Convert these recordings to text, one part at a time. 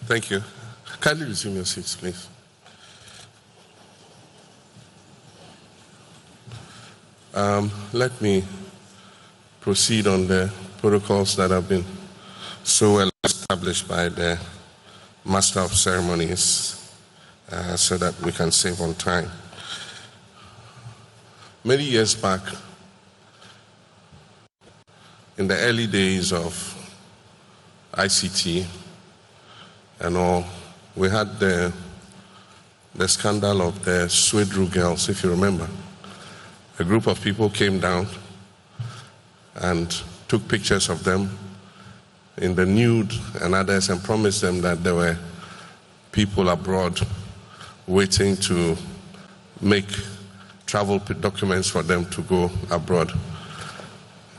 Thank you. Kindly resume your seats, please. Let me proceed on the protocols that have been so well established by the Master of Ceremonies so that we can save on time. Many years back, in the early days of ICT and all, we had the scandal of the Swedru girls, if you remember. A group of people came down and took pictures of them in the nude and others and promised them that there were people abroad waiting to make travel documents for them to go abroad.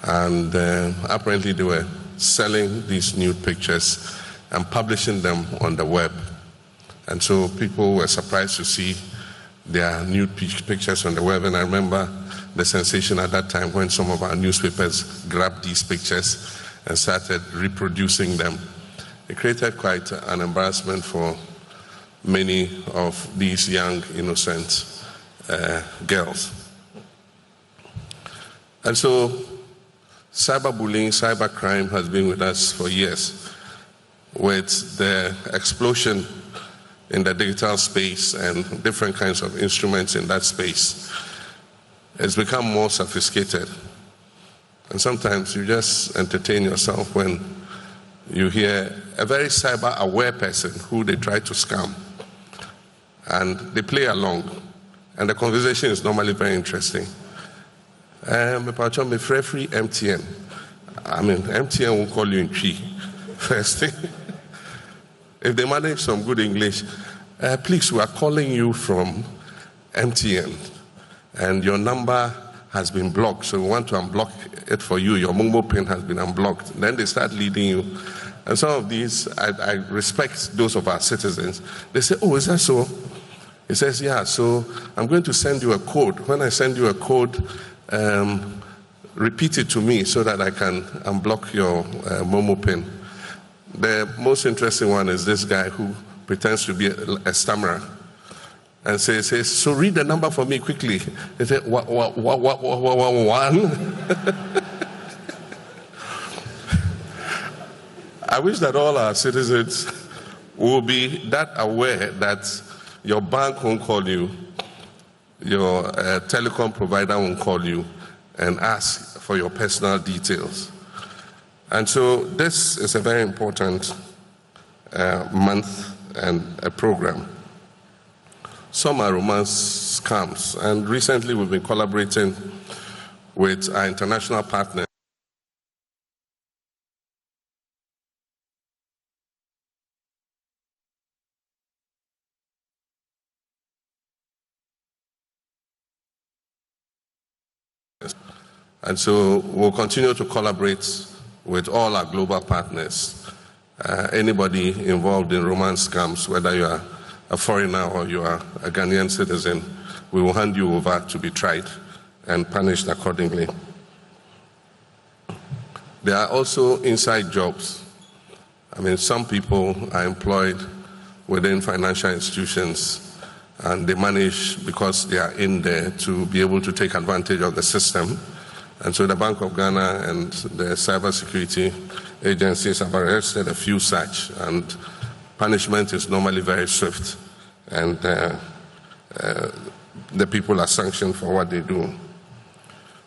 And apparently they were selling these nude pictures and publishing them on the web. And so people were surprised to see their nude pictures on the web. And I remember the sensation at that time when some of our newspapers grabbed these pictures and started reproducing them. It created quite an embarrassment for many of these young, innocent girls. And so cyberbullying, cybercrime has been with us for years. With the explosion in the digital space and different kinds of instruments in that space, it's become more sophisticated. And sometimes you just entertain yourself when you hear a very cyber-aware person who they try to scam. And they play along. And the conversation is normally very interesting. Me free MTN. I mean, MTN will call you in tree. First thing. If they manage some good English, please, we are calling you from MTN. And your number has been blocked, so we want to unblock it for you. Your Mumbo pin has been unblocked. Then they start leading you. And some of these, I respect those of our citizens. They say, oh, is that so? He says, yeah, so I'm going to send you a code. When I send you a code, repeat it to me so that I can unblock your Momo pin. The most interesting one is this guy who pretends to be a stammerer and says, so read the number for me quickly. They say, one. I wish that all our citizens will be that aware that your bank won't call you, your telecom provider won't call you and ask for your personal details. And so this is a very important month and a program. Some are romance scams, and recently we've been collaborating with our international partners. And so we'll continue to collaborate with all our global partners. Anybody involved in romance scams, whether you are a foreigner or you are a Ghanaian citizen, we will hand you over to be tried and punished accordingly. There are also inside jobs. I mean, some people are employed within financial institutions and they manage, because they are in there, to be able to take advantage of the system. And so the Bank of Ghana and the cybersecurity agencies have arrested a few such, and punishment is normally very swift, and the people are sanctioned for what they do.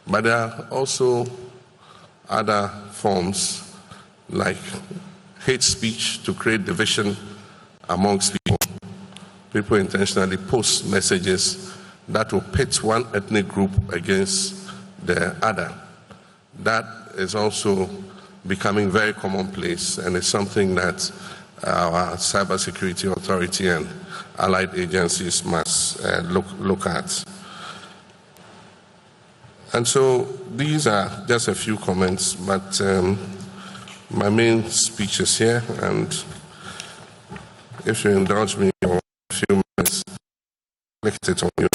But there are also other forms like hate speech to create division amongst people. People intentionally post messages that will pit one ethnic group against the other. That is also becoming very commonplace, and it's something that our cybersecurity authority and allied agencies must look at. And so these are just a few comments, but my main speech is here, and if you indulge me for a few minutes, I'll lift it on you.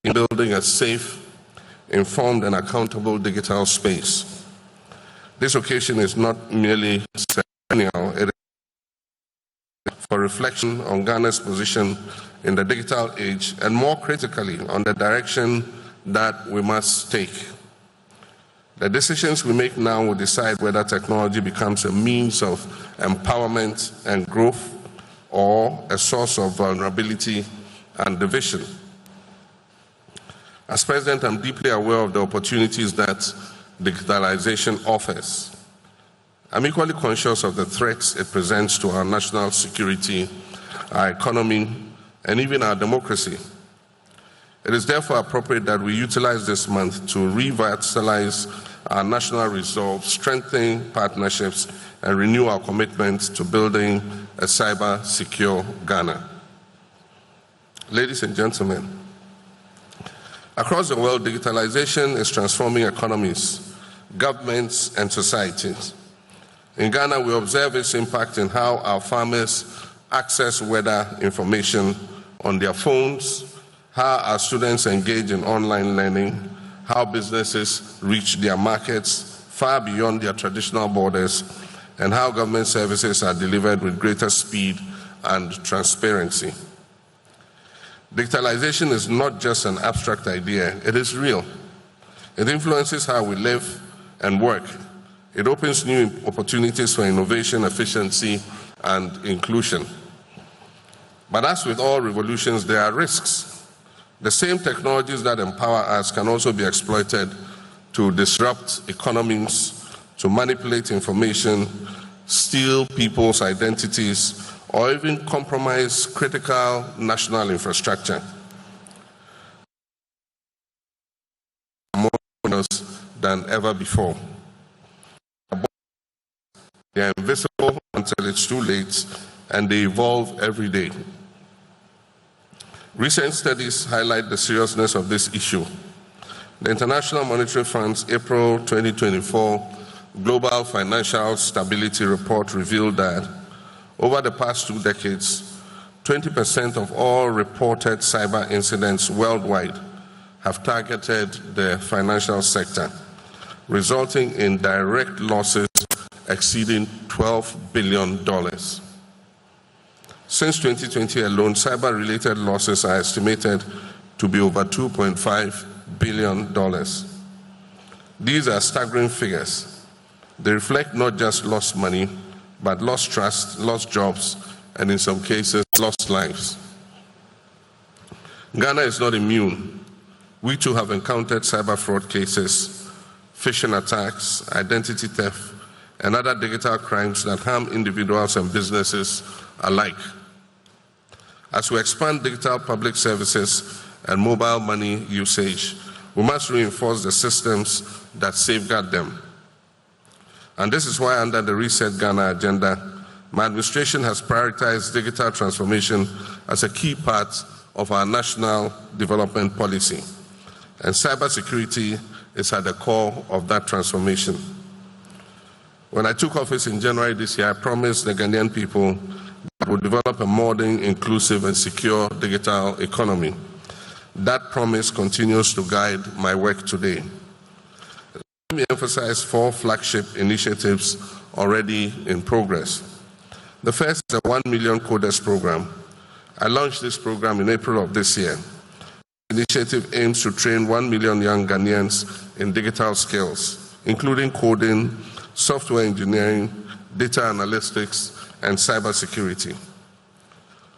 in building a safe, informed, and accountable digital space. This occasion is not merely ceremonial, it is for reflection on Ghana's position in the digital age, and more critically, on the direction that we must take. The decisions we make now will decide whether technology becomes a means of empowerment and growth or a source of vulnerability and division. As President, I'm deeply aware of the opportunities that digitalization offers. I'm equally conscious of the threats it presents to our national security, our economy, and even our democracy. It is therefore appropriate that we utilize this month to revitalize our national resolve, strengthen partnerships, and renew our commitment to building a cyber-secure Ghana. Ladies and gentlemen, across the world, digitalization is transforming economies, governments, and societies. In Ghana, we observe its impact in how our farmers access weather information on their phones, how our students engage in online learning, how businesses reach their markets far beyond their traditional borders, and how government services are delivered with greater speed and transparency. Digitalization is not just an abstract idea, it is real. It influences how we live and work. It opens new opportunities for innovation, efficiency, and inclusion. But as with all revolutions, there are risks. The same technologies that empower us can also be exploited to disrupt economies, to manipulate information, steal people's identities, or even compromise critical national infrastructure. More than ever before. They are invisible until it's too late, and they evolve every day. Recent studies highlight the seriousness of this issue. The International Monetary Fund's April 2024 Global Financial Stability Report revealed that over the past 2 decades, 20% of all reported cyber incidents worldwide have targeted the financial sector, resulting in direct losses exceeding $12 billion. Since 2020 alone, cyber-related losses are estimated to be over $2.5 billion. These are staggering figures. They reflect not just lost money, but lost trust, lost jobs, and in some cases, lost lives. Ghana is not immune. We too have encountered cyber fraud cases, phishing attacks, identity theft, and other digital crimes that harm individuals and businesses alike. As we expand digital public services and mobile money usage, we must reinforce the systems that safeguard them. And this is why, under the Reset Ghana agenda, my administration has prioritized digital transformation as a key part of our national development policy. And cybersecurity is at the core of that transformation. When I took office in January this year, I promised the Ghanaian people that we'll develop a modern, inclusive, and secure digital economy. That promise continues to guide my work today. Let me emphasize 4 flagship initiatives already in progress. The first is a 1 million coders program. I launched this program in April of this year. The initiative aims to train 1 million young Ghanaians in digital skills, including coding, software engineering, data analytics, and cybersecurity.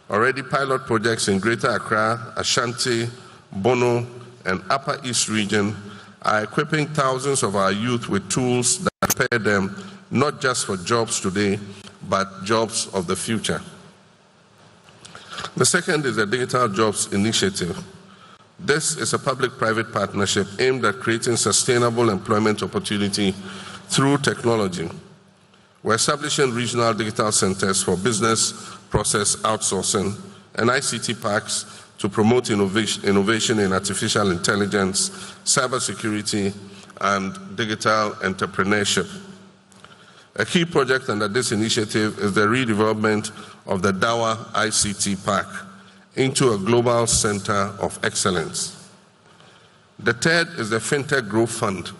Already, pilot projects in Greater Accra, Ashanti, Bono, and Upper East region are equipping thousands of our youth with tools that prepare them not just for jobs today, but jobs of the future. The second is the Digital Jobs Initiative. This is a public-private partnership aimed at creating sustainable employment opportunity through technology. We're establishing regional digital centers for business process outsourcing and ICT parks to promote innovation in artificial intelligence, cybersecurity, and digital entrepreneurship. A key project under this initiative is the redevelopment of the Dawa ICT Park into a global center of excellence. The third is the FinTech Growth Fund.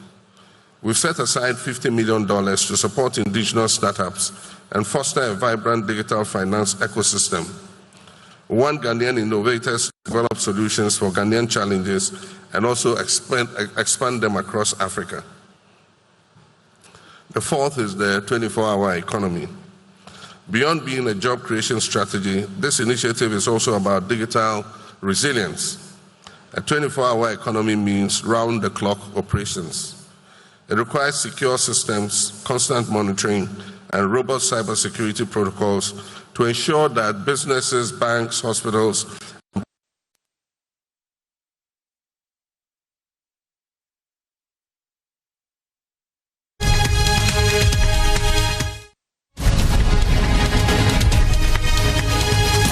We've set aside $50 million to support indigenous startups and foster a vibrant digital finance ecosystem. We want Ghanaian innovators to develop solutions for Ghanaian challenges and also expand them across Africa. The fourth is the 24-hour economy. Beyond being a job creation strategy, this initiative is also about digital resilience. A 24-hour economy means round-the-clock operations. It requires secure systems, constant monitoring, and robust cybersecurity protocols to ensure that businesses, banks, hospitals,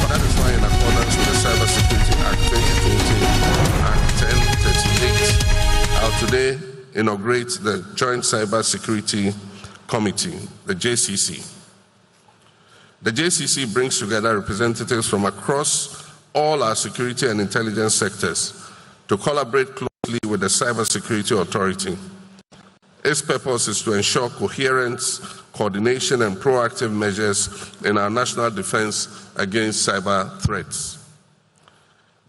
that is why, in accordance with the Cybersecurity Act 2020, Act 1038, I'll today inaugurate the Joint Cybersecurity Committee, the JCC. The JCC brings together representatives from across all our security and intelligence sectors to collaborate closely with the Cybersecurity Authority. Its purpose is to ensure coherence, coordination, and proactive measures in our national defense against cyber threats.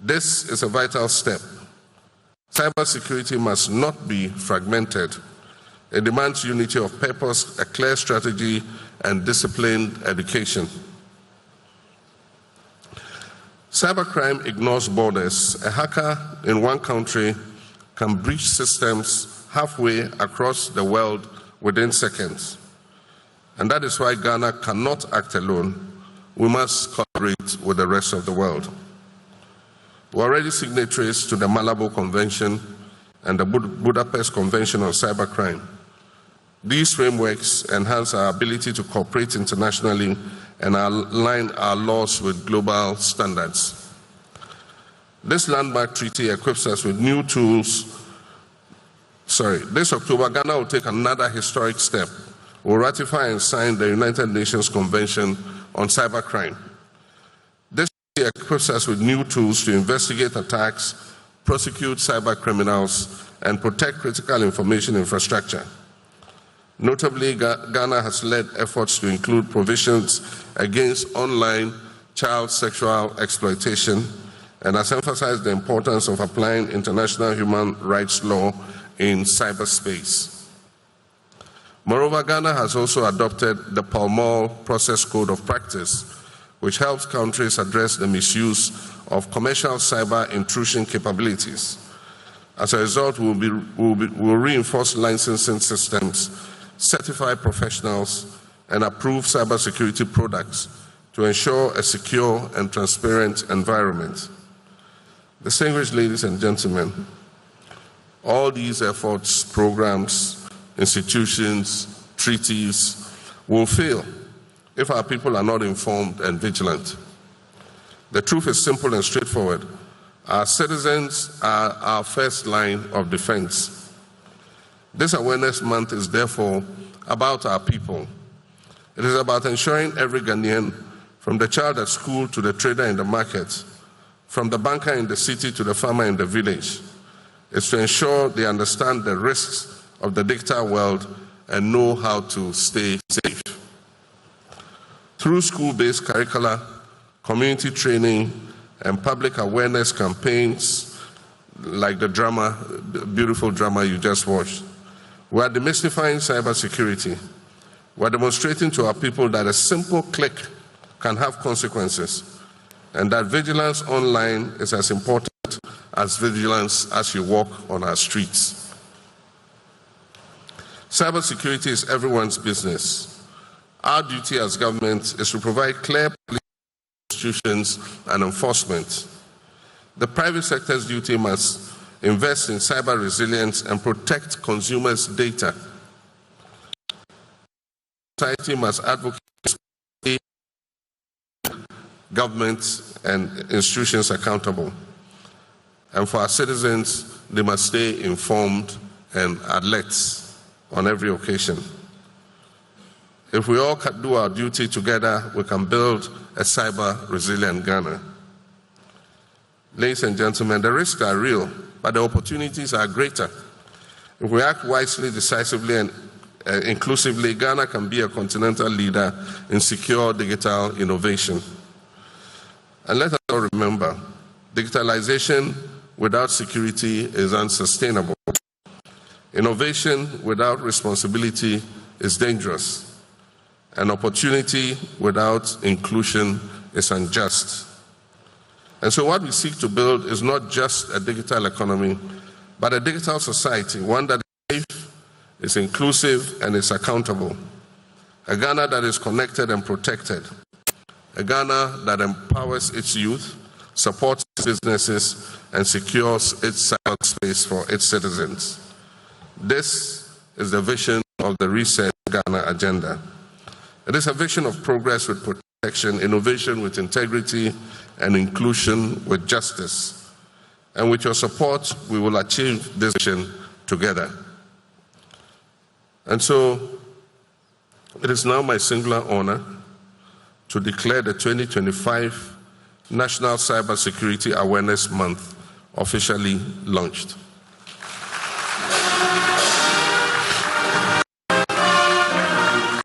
This is a vital step. Cybersecurity must not be fragmented. It demands unity of purpose, a clear strategy, and disciplined education. Cybercrime ignores borders. A hacker in one country can breach systems halfway across the world within seconds. And that is why Ghana cannot act alone. We must collaborate with the rest of the world. We're already signatories to the Malabo Convention and the Budapest Convention on Cybercrime. These frameworks enhance our ability to cooperate internationally and align our laws with global standards. This landmark treaty equips us with new tools. This October, Ghana will take another historic step. We'll ratify and sign the United Nations Convention on Cybercrime. This treaty equips us with new tools to investigate attacks, prosecute cyber criminals, and protect critical information infrastructure. Notably, Ghana has led efforts to include provisions against online child sexual exploitation and has emphasized the importance of applying international human rights law in cyberspace. Moreover, Ghana has also adopted the Palmol Process Code of Practice, which helps countries address the misuse of commercial cyber intrusion capabilities. As a result, we'll reinforce licensing systems, certify professionals, and approve cybersecurity products to ensure a secure and transparent environment. Distinguished ladies and gentlemen, all these efforts, programs, institutions, treaties will fail if our people are not informed and vigilant. The truth is simple and straightforward. Our citizens are our first line of defense. This Awareness Month is therefore about our people. It is about ensuring every Ghanaian, from the child at school to the trader in the market, from the banker in the city to the farmer in the village, is to ensure they understand the risks of the digital world and know how to stay safe. Through school-based curricula, community training, and public awareness campaigns like the beautiful drama you just watched, we are demystifying cybersecurity. We are demonstrating to our people that a simple click can have consequences, and that vigilance online is as important as vigilance as you walk on our streets. Cybersecurity is everyone's business. Our duty as government is to provide clear policy, institutions, and enforcement. The private sector's duty must invest in cyber resilience and protect consumers' data. Society must advocate government and institutions accountable. And for our citizens, they must stay informed and alert on every occasion. If we all can do our duty together, we can build a cyber resilient Ghana. Ladies and gentlemen, the risks are real. but the opportunities are greater. If we act wisely, decisively, and inclusively, Ghana can be a continental leader in secure digital innovation. And let us all remember, digitalization without security is unsustainable. Innovation without responsibility is dangerous. And opportunity without inclusion is unjust. And so what we seek to build is not just a digital economy, but a digital society, one that is safe, is inclusive, and is accountable. A Ghana that is connected and protected. A Ghana that empowers its youth, supports its businesses, and secures its cyberspace for its citizens. This is the vision of the Reset Ghana agenda. It is a vision of progress with protection, innovation with integrity, and inclusion with justice. And with your support, we will achieve this vision together. And so, it is now my singular honor to declare the 2025 National Cybersecurity Awareness Month officially launched.